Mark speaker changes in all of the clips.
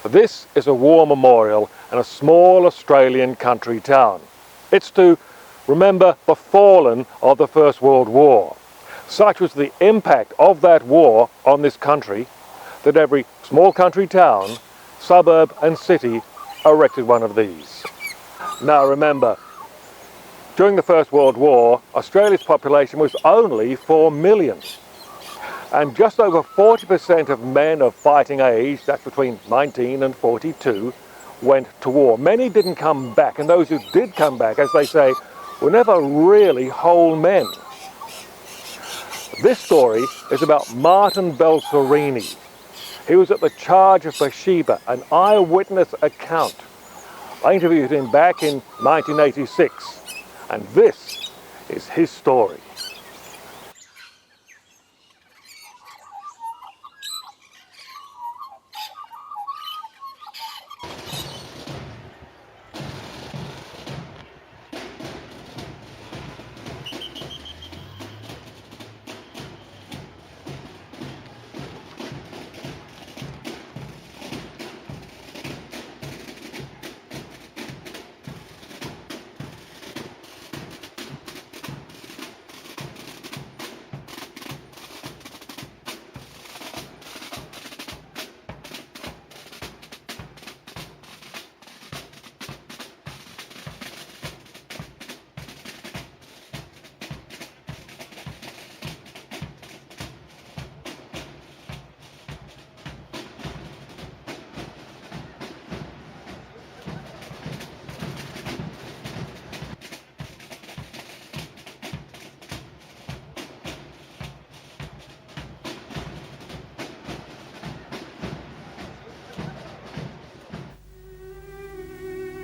Speaker 1: This is a war memorial in a small Australian country town. It's to remember the fallen of the First World War. Such was the impact of that war on this country that every small country town, suburb and city erected one of these. Now remember, during the First World War, Australia's population was only 4 million. And just over 40% of men of fighting age, that's between 19 and 42, went to war. Many didn't come back, and those who did come back, as they say, were never really whole men. This story is about Martin Balsarini. He was at the charge of Beersheba, an eyewitness account. I interviewed him back in 1986, and this is his story.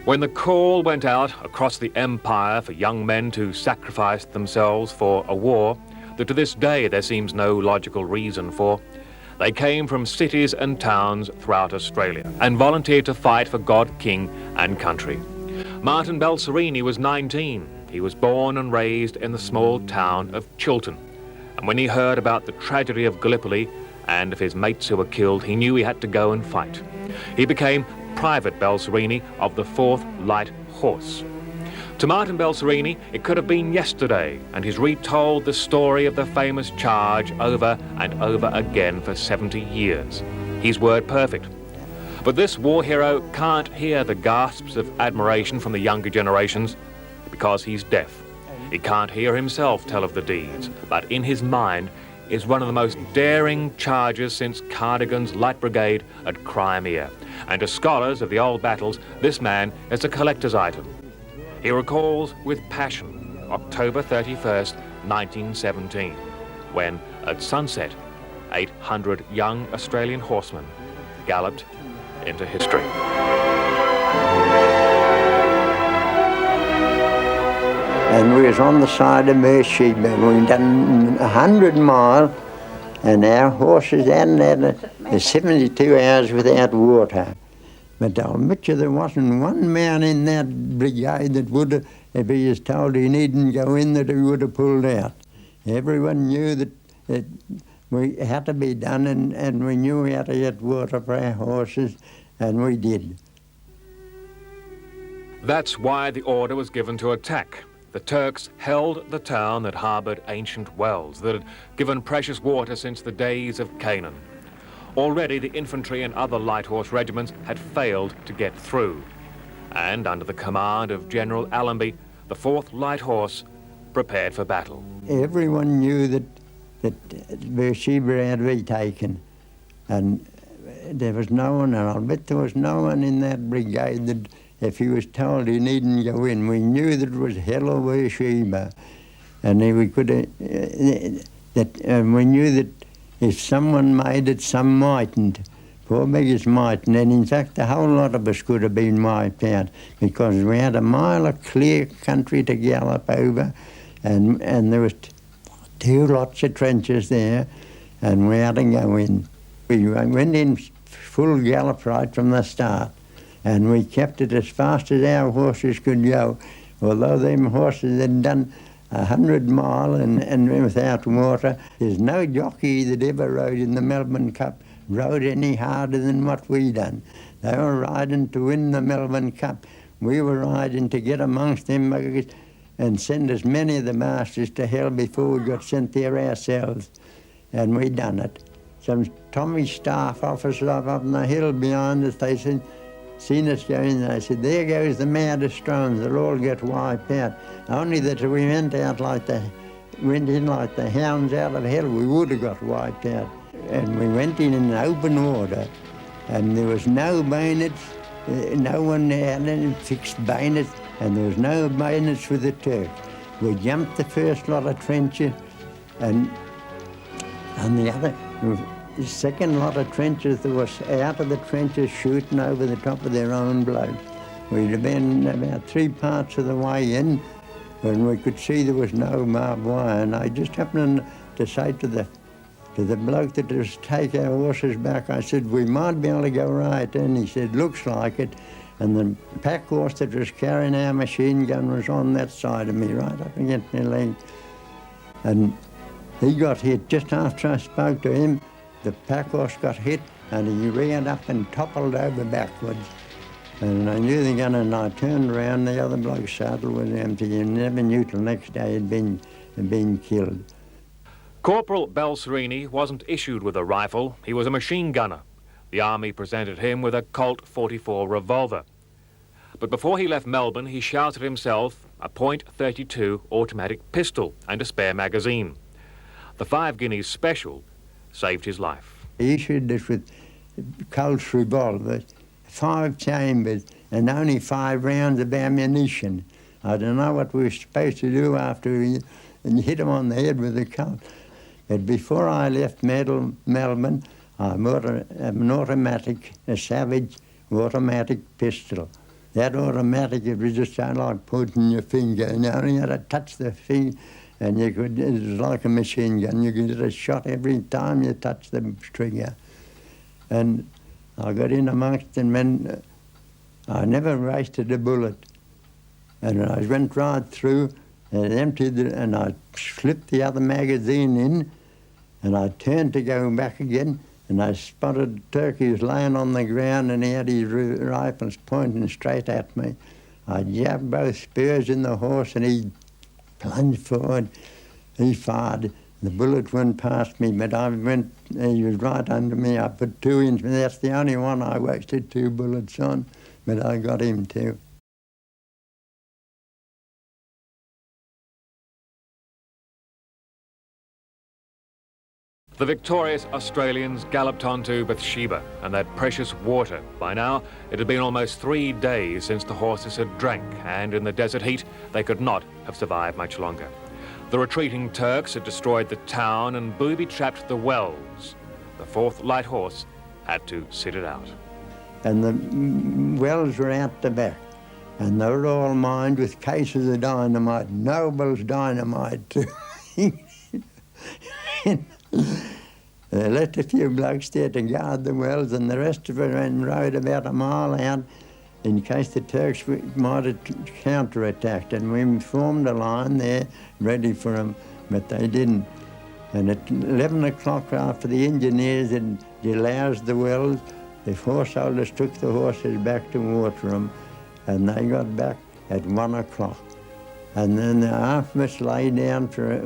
Speaker 1: When the call went out across the empire for young men to sacrifice themselves for a war that to this day there seems no logical reason for, they came from cities and towns throughout Australia and volunteered to fight for God, King and country. Martin Balsarini was 19. He was born and raised in the small town of Chiltern. And when he heard about the tragedy of Gallipoli and of his mates who were killed, he knew he had to go and fight. He became Private Balsarini of the 4th Light Horse. To Martin Balsarini, it could have been yesterday, and he's retold the story of the famous charge over and over again for 70 years. He's word perfect. But this war hero can't hear the gasps of admiration from the younger generations because he's deaf. He can't hear himself tell of the deeds, but in his mind is one of the most daring charges since Cardigan's Light Brigade at Crimea. And to scholars of the old battles, this man is a collector's item. He recalls with passion October 31st, 1917, when at sunset, 800 young Australian horsemen galloped into history.
Speaker 2: And we was on the side of Beersheba. We'd done 100 miles, and our horses hadn't had 72 hours without water. But I'll bet you there wasn't one man in that brigade that would have, if he was told he needn't go in, that he would have pulled out. Everyone knew that we had to be done, and we knew we had to get water for our horses, and we did.
Speaker 1: That's why the order was given to attack. The Turks held the town that harboured ancient wells, that had given precious water since the days of Canaan. Already the infantry and other light horse regiments had failed to get through. And under the command of General Allenby, the 4th Light Horse prepared for battle.
Speaker 2: Everyone knew that Beersheba had to be taken. And there was no one, and I'll bet there was no one in that brigade that if he was told he needn't go in. We knew that it was hell or Beersheba. And we could, we knew that if someone made it, some mightn't. Poor beggars mightn't. And in fact, the whole lot of us could have been wiped out because we had a mile of clear country to gallop over, and there was 2 lots of trenches there, and we had to go in. We went in full gallop right from the start, and we kept it as fast as our horses could go. Although them horses had done 100 mile and without water, there's no jockey that ever rode in the Melbourne Cup rode any harder than what we done. They were riding to win the Melbourne Cup. We were riding to get amongst them buggers and send as many of the masters to hell before we got sent there ourselves. And we done it. Some Tommy staff officers up on the hill behind us, they said, seen us going, they said, there goes the maddest drones, they'll all get wiped out. Only that we went in like the hounds out of hell, we would have got wiped out. And we went in open order, and there was no bayonets, no one had any fixed bayonets, and there was no bayonets for the Turks. We jumped the first lot of trenches, and the second lot of trenches that was out of the trenches shooting over the top of their own blokes. We'd have been about 3 parts of the way in when we could see there was no barbed wire, and I just happened to say to the bloke that was take our horses back, I said, we might be able to go right, and he said, looks like it. And the pack horse that was carrying our machine gun was on that side of me, right up against my leg. And he got hit just after I spoke to him. The pack horse got hit, and he ran up and toppled over backwards. And I knew the gun, and I turned around, the other bloke's saddle was empty, and never knew till next day he'd been killed.
Speaker 1: Corporal Balsarini wasn't issued with a rifle, he was a machine gunner. The army presented him with a Colt 44 revolver. But before he left Melbourne, he shouted himself a .32 automatic pistol and a spare magazine. The 5 guineas special saved his life.
Speaker 2: He issued this with Colt's revolvers, 5 chambers, and only 5 rounds of ammunition. I don't know what we were supposed to do after we hit him on the head with the Colt. But before I left Melbourne, I bought an automatic, a Savage automatic pistol. That automatic, it was just like putting your finger, and you only had to touch the finger, and it was like a machine gun. You could get a shot every time you touched the trigger. And I got in amongst them, and I never wasted a bullet. And I went right through and emptied it, and I slipped the other magazine in, and I turned to go back again, and I spotted a turkey who was laying on the ground, and he had his rifles pointing straight at me. I jabbed both spurs in the horse, and he plunged forward. He fired. The bullet went past me, but he was right under me. I put 2 in. That's the only one I wasted 2 bullets on, but I got him too.
Speaker 1: The victorious Australians galloped on to Beersheba and that precious water. By now, it had been almost 3 days since the horses had drank, and in the desert heat, they could not have survived much longer. The retreating Turks had destroyed the town and booby-trapped the wells. The 4th Light Horse had to sit it out.
Speaker 2: And the wells were out the back, and they were all mined with cases of dynamite, Nobel's dynamite. They left a few blokes there to guard the wells, and the rest of them rode about a mile out in case the Turks might have counterattacked. And we formed a line there ready for them, but they didn't. And at 11 o'clock, after the engineers had deloused the wells, the horse holders took the horses back to water them, and they got back at 1 o'clock. And then half of us lay down for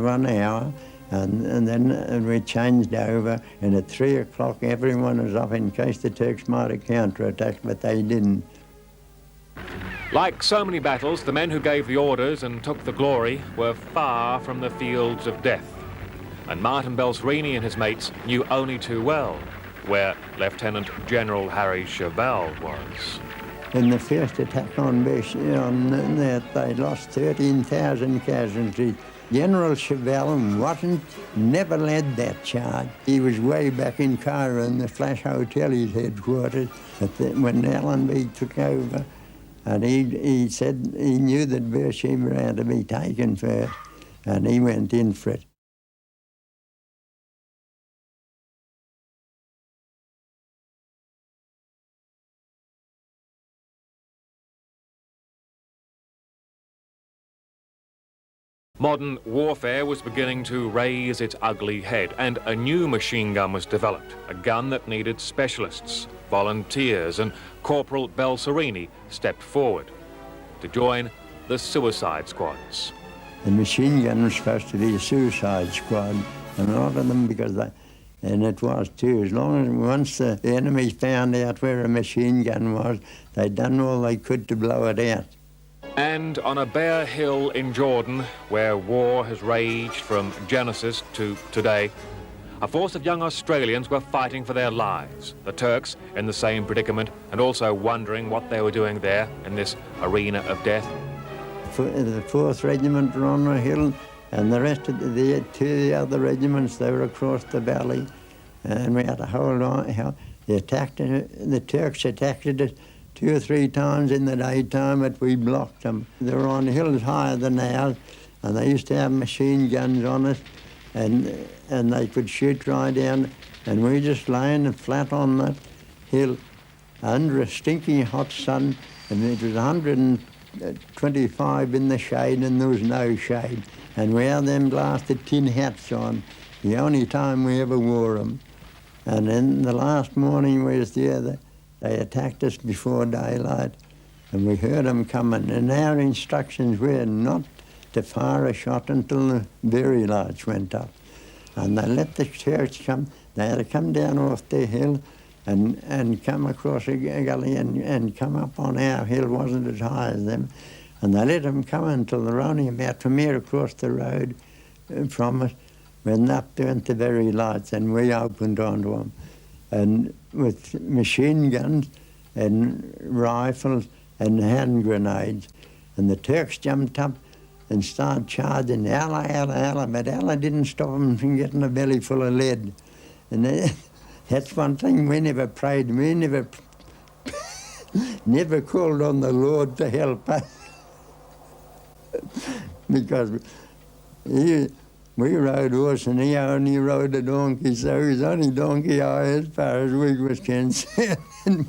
Speaker 2: 1 hour, and then we changed over, and at 3 o'clock everyone was up in case the Turks might have counterattacked, but they didn't.
Speaker 1: Like so many battles, the men who gave the orders and took the glory were far from the fields of death. And Martin Balsarini and his mates knew only too well where Lieutenant General Harry Chauvel was.
Speaker 2: In the first attack on Beersheba, they lost 13,000 casualties. General Chauvel never led that charge. He was way back in Cairo in the Flash Hotel, his headquarters, when Allenby took over. And he said he knew that Beersheba had to be taken first, and he went in for it.
Speaker 1: Modern warfare was beginning to raise its ugly head, and a new machine gun was developed, a gun that needed specialists, volunteers, and Corporal Balsarini stepped forward to join the suicide squads.
Speaker 2: The machine gun was supposed to be a suicide squad, and a lot of them, and it was too, as long as once the enemy found out where a machine gun was, they'd done all they could to blow it out.
Speaker 1: And on a bare hill in Jordan, where war has raged from Genesis to today, a force of young Australians were fighting for their lives. The Turks in the same predicament, and also wondering what they were doing there in this arena of death.
Speaker 2: The 4th Regiment were on the hill, and the rest of the other regiments, they were across the valley. And we had to hold on. The Turks attacked it 2 or 3 times in the daytime, but we blocked them. They were on hills higher than ours, and they used to have machine guns on us, and they could shoot right down, and we just laying flat on that hill under a stinking hot sun, and it was 125 in the shade, and there was no shade. And we had them blasted tin hats on, the only time we ever wore them. And then the last morning we was there, they attacked us before daylight, and we heard them coming, and our instructions were not to fire a shot until the very lights went up. And they let the Turks come. They had to come down off their hill and come across a gully and come up on our hill. It wasn't as high as them. And they let them come until they were only about from here across the road from us, when up there went the very lights, and we opened onto them. And with machine guns and rifles and hand grenades. And the Turks jumped up and started charging, Allah, Allah, Allah, but Allah didn't stop them from getting a belly full of lead. And that's one thing we never prayed, we never called on the Lord to help us. Because we rode horse and he only rode a donkey, so he was only donkey high as far as we was concerned.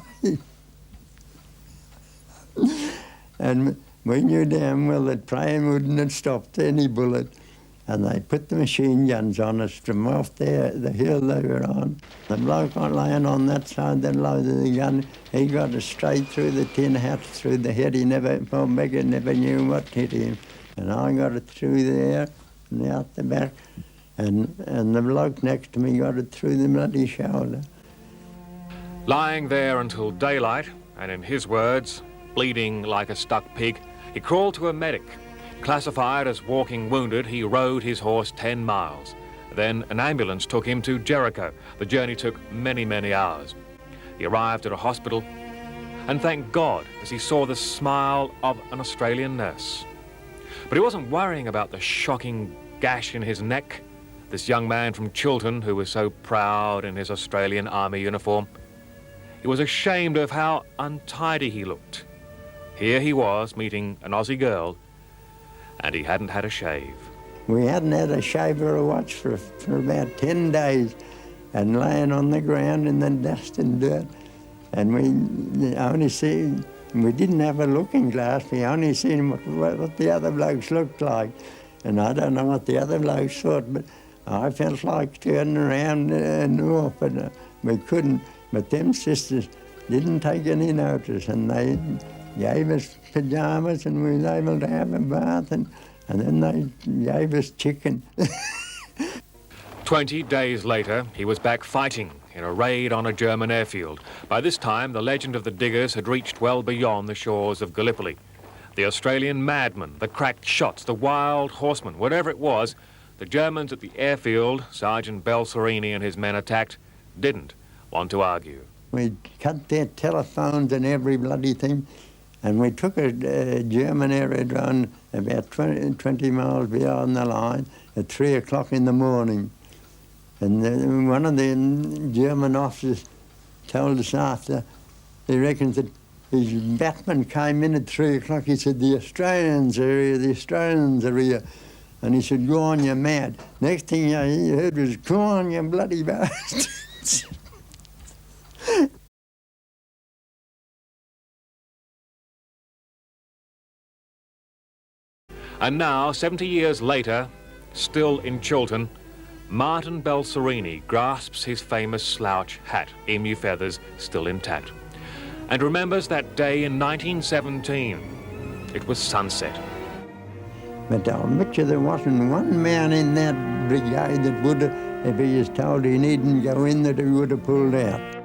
Speaker 2: And we knew damn well that praying wouldn't have stopped any bullet. And they put the machine guns on us from off there, the hill they were on. The bloke lying on that side that loaded the gun, he got us straight through the tin hat, through the head. Poor beggar never knew what hit him. And I got it through there and out the back, and the bloke next to me got it through the bloody shoulder.
Speaker 1: Lying there until daylight, and in his words, bleeding like a stuck pig, he crawled to a medic. Classified as walking wounded, he rode his horse 10 miles. Then an ambulance took him to Jericho. The journey took many, many hours. He arrived at a hospital and thanked God as he saw the smile of an Australian nurse. But he wasn't worrying about the shocking gash in his neck, this young man from Chiltern who was so proud in his Australian Army uniform. He was ashamed of how untidy he looked. Here he was meeting an Aussie girl, and he hadn't had a shave.
Speaker 2: We hadn't had a shave or a watch for about 10 days, and laying on the ground in the dust and dirt. And we didn't have a looking glass, we only seen what the other blokes looked like. And I don't know what the other blokes thought, but I felt like turning around and off, but we couldn't. But them sisters didn't take any notice, and they gave us pyjamas, and we were able to have a bath, and then they gave us chicken.
Speaker 1: 20 days later, he was back fighting in a raid on a German airfield. By this time, the legend of the diggers had reached well beyond the shores of Gallipoli. The Australian madmen, the cracked shots, the wild horsemen, whatever it was, the Germans at the airfield, Sergeant Balsarini and his men attacked, didn't want to argue.
Speaker 2: We cut their telephones and every bloody thing, and we took a German aerodrome about 20 miles beyond the line at 3 o'clock in the morning. And one of the German officers told us after, he reckons that his batman came in at 3 o'clock. He said, the Australians are here, the Australians are here. And he said, go on, you're mad. Next thing he heard was, come on, you bloody bastards.
Speaker 1: And now, 70 years later, still in Chiltern, Martin Balsarini grasps his famous slouch hat, emu feathers still intact, and remembers that day in 1917. It was sunset.
Speaker 2: But I'll bet you there wasn't one man in that brigade that would have, if he was told he needn't go in, that he would have pulled out.